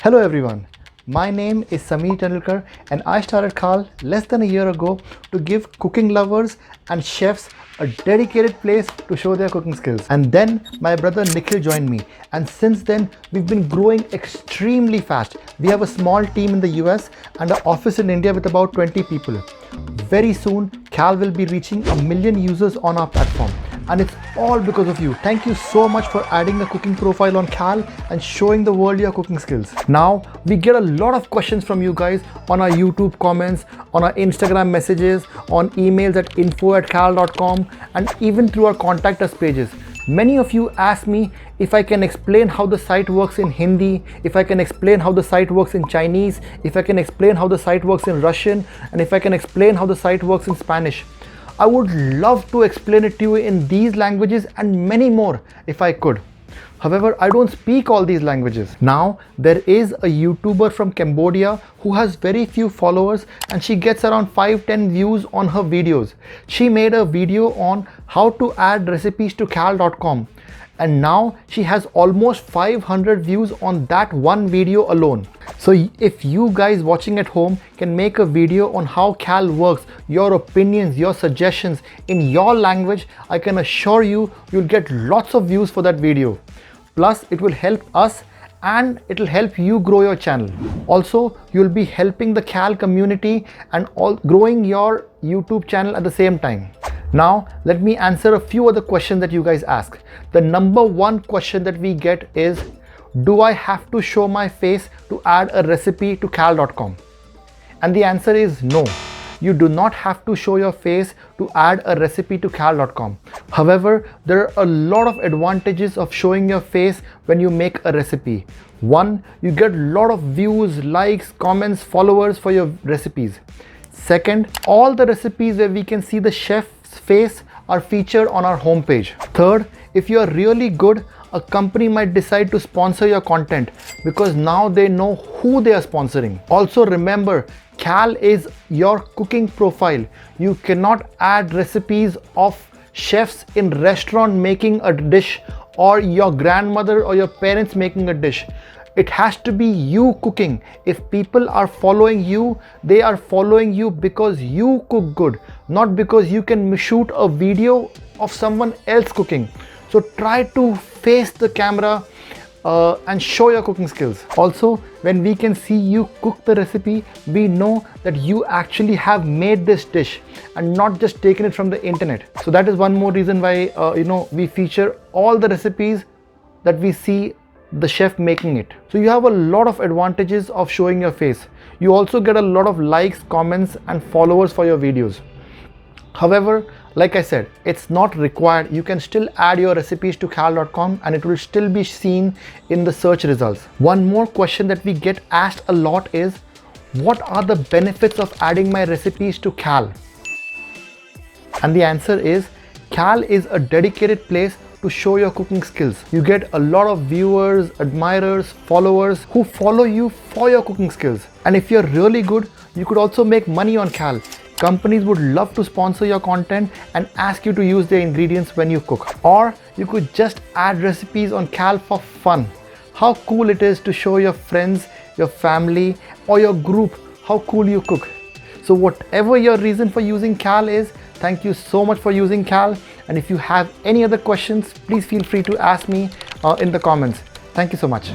Hello everyone, my name is Samir Tendulkar and I started Khal less than a year ago to give cooking lovers and chefs a dedicated place to show their cooking skills. And then my brother Nikhil joined me, and since then we've been growing extremely fast. We have a small team in the US and an office in India with about 20 people. Very soon Khal will be reaching 1 million users on our platform. And it's all because of you. Thank you so much for adding a cooking profile on Khal and showing the world your cooking skills. Now, we get a lot of questions from you guys on our YouTube comments, on our Instagram messages, on emails at info@khal.com, and even through our contact us pages. Many of you ask me if I can explain how the site works in Hindi, if I can explain how the site works in Chinese, if I can explain how the site works in Russian, and if I can explain how the site works in Spanish. I would love to explain it to you in these languages and many more if I could. However, I don't speak all these languages. Now, there is a YouTuber from Cambodia who has very few followers and she gets around 5-10 views on her videos. She made a video on how to add recipes to khal.com. And now she has almost 500 views on that one video alone. So if you guys watching at home can make a video on how Khal works, your opinions, your suggestions in your language, I can assure you, you'll get lots of views for that video. Plus, it will help us and it will help you grow your channel. Also, you'll be helping the Khal community and growing your YouTube channel at the same time. Now, let me answer a few other questions that you guys ask. The number one question that we get is, do I have to show my face to add a recipe to khal.com? And the answer is no. You do not have to show your face to add a recipe to khal.com. However, there are a lot of advantages of showing your face when you make a recipe. One, you get a lot of views, likes, comments, followers for your recipes. Second, all the recipes where we can see the chef's face are featured on our homepage. Third, if you are really good, a company might decide to sponsor your content because now they know who they are sponsoring. Also remember, Khal is your cooking profile. You cannot add recipes of chefs in restaurant making a dish or your grandmother or your parents making a dish. It has to be you cooking. If people are following you, they are following you because you cook good, not because you can shoot a video of someone else cooking. So try to face the camera and show your cooking skills. Also, when we can see you cook the recipe, we know that you actually have made this dish and not just taken it from the internet. So that is one more reason why we feature all the recipes that we see the chef making it. So you have a lot of advantages of showing your face. You also get a lot of likes, comments and followers for your videos. However, like I said, it's not required. You can still add your recipes to khal.com and it will still be seen in the search results. One more question that we get asked a lot is, what are the benefits of adding my recipes to Khal? And the answer is, Khal is a dedicated place to show your cooking skills. You get a lot of viewers, admirers, followers who follow you for your cooking skills. And if you're really good, you could also make money on Khal. Companies would love to sponsor your content and ask you to use their ingredients when you cook. Or you could just add recipes on Khal for fun. How cool it is to show your friends, your family, or your group how cool you cook. So whatever your reason for using Khal is, thank you so much for using Khal. And if you have any other questions, please feel free to ask me in the comments. Thank you so much.